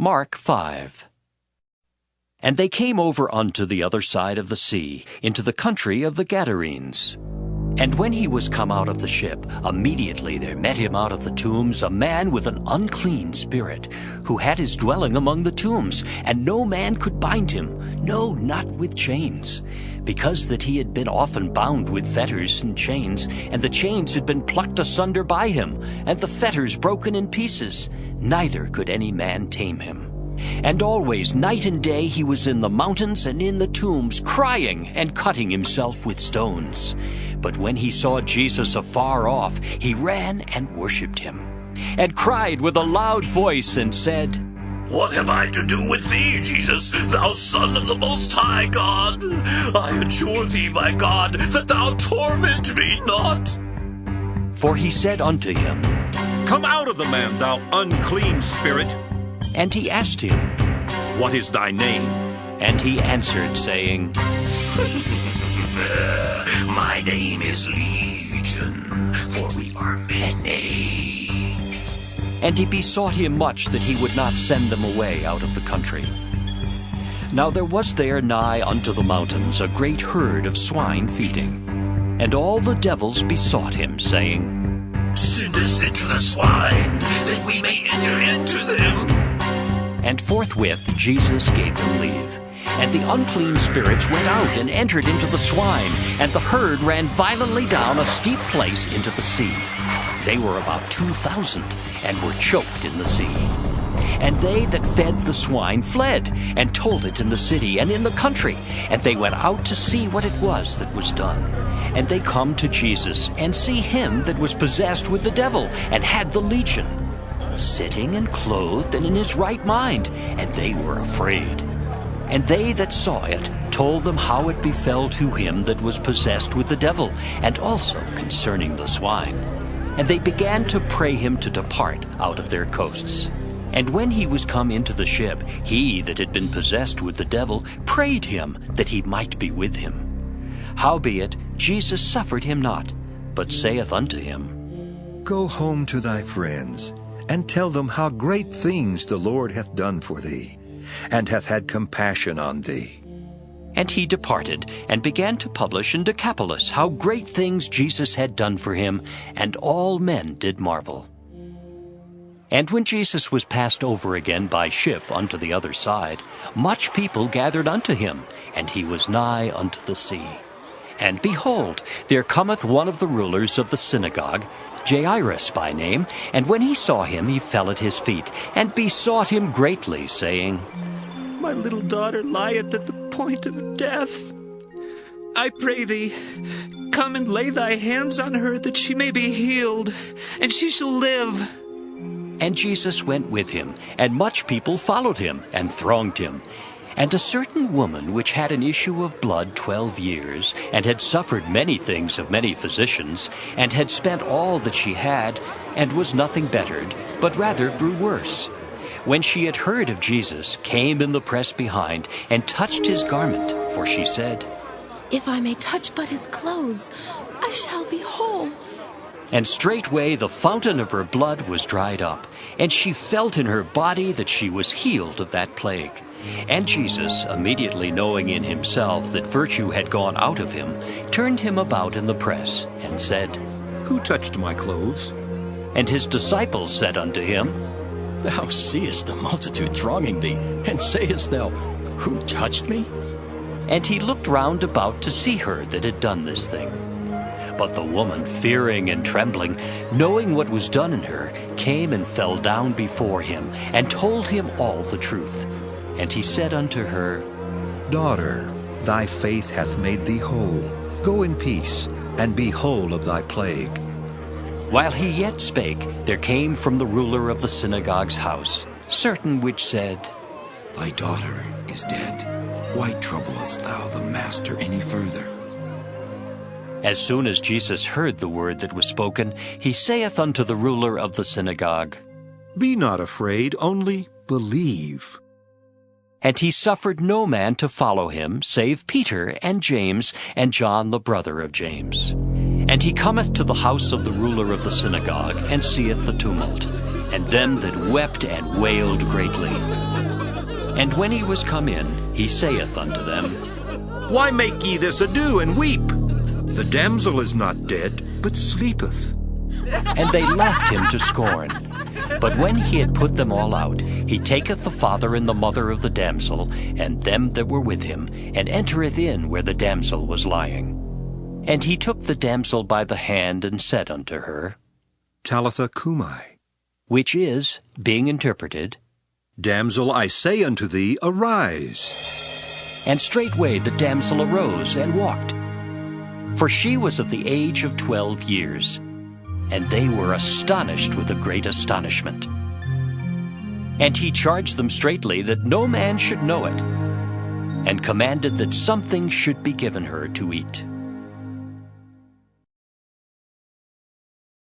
Mark 5. And they came over unto the other side of the sea, into the country of the Gadarenes. And when he was come out of the ship, immediately there met him out of the tombs a man with an unclean spirit, who had his dwelling among the tombs, and no man could bind him, no, not with chains, because that he had been often bound with fetters and chains, and the chains had been plucked asunder by him, and the fetters broken in pieces. Neither could any man tame him. And always, night and day, he was in the mountains and in the tombs, crying and cutting himself with stones. But when he saw Jesus afar off, he ran and worshipped him, and cried with a loud voice, and said, What have I to do with thee, Jesus, thou Son of the Most High God? I adjure thee, my God, that thou torment me not. For he said unto him, Come out of the man, thou unclean spirit. And he asked him, What is thy name? And he answered, saying, My name is Legion, for we are many. And he besought him much that he would not send them away out of the country. Now there was there nigh unto the mountains a great herd of swine feeding. And all the devils besought him, saying, Send us into the swine, that we may enter into them. And forthwith Jesus gave them leave. And the unclean spirits went out and entered into the swine, and the herd ran violently down a steep place into the sea. They were about 2,000, and were choked in the sea. And they that fed the swine fled, and told it in the city and in the country. And they went out to see what it was that was done. And they come to Jesus, and see him that was possessed with the devil, and had the legion, sitting and clothed and in his right mind, and they were afraid. And they that saw it told them how it befell to him that was possessed with the devil, and also concerning the swine. And they began to pray him to depart out of their coasts. And when he was come into the ship, he that had been possessed with the devil prayed him that he might be with him. Howbeit Jesus suffered him not, but saith unto him, Go home to thy friends, and tell them how great things the Lord hath done for thee, and hath had compassion on thee. And he departed, and began to publish in Decapolis how great things Jesus had done for him, and all men did marvel. And when Jesus was passed over again by ship unto the other side, much people gathered unto him, and he was nigh unto the sea. And behold, there cometh one of the rulers of the synagogue, Jairus by name, and when he saw him, he fell at his feet, and besought him greatly, saying, My little daughter lieth at the point of death. I pray thee, come and lay thy hands on her, that she may be healed, and she shall live. And Jesus went with him, and much people followed him, and thronged him. And a certain woman which had an issue of blood 12 years, and had suffered many things of many physicians, and had spent all that she had, and was nothing bettered, but rather grew worse, when she had heard of Jesus, came in the press behind, and touched his garment, for she said, If I may touch but his clothes, I shall be whole. And straightway the fountain of her blood was dried up, and she felt in her body that she was healed of that plague. And Jesus, immediately knowing in himself that virtue had gone out of him, turned him about in the press, and said, Who touched my clothes? And his disciples said unto him, Thou seest the multitude thronging thee, and sayest thou, Who touched me? And he looked round about to see her that had done this thing. But the woman, fearing and trembling, knowing what was done in her, came and fell down before him, and told him all the truth. And he said unto her, Daughter, thy faith hath made thee whole. Go in peace, and be whole of thy plague. While he yet spake, there came from the ruler of the synagogue's house certain which said, Thy daughter is dead. Why troublest thou the master any further? As soon as Jesus heard the word that was spoken, he saith unto the ruler of the synagogue, Be not afraid, only believe. And he suffered no man to follow him, save Peter and James and John the brother of James. And he cometh to the house of the ruler of the synagogue, and seeth the tumult. and them that wept and wailed greatly. And when he was come in, he saith unto them, Why make ye this ado and weep? The damsel is not dead, but sleepeth. And they laughed him to scorn. But when he had put them all out, he taketh the father and the mother of the damsel, and them that were with him, and entereth in where the damsel was lying. And he took the damsel by the hand, and said unto her, Talitha cumi, which is, being interpreted, Damsel, I say unto thee, arise. And straightway the damsel arose and walked. For she was of the age of 12 years. And they were astonished with a great astonishment. And he charged them straitly that no man should know it, and commanded that something should be given her to eat.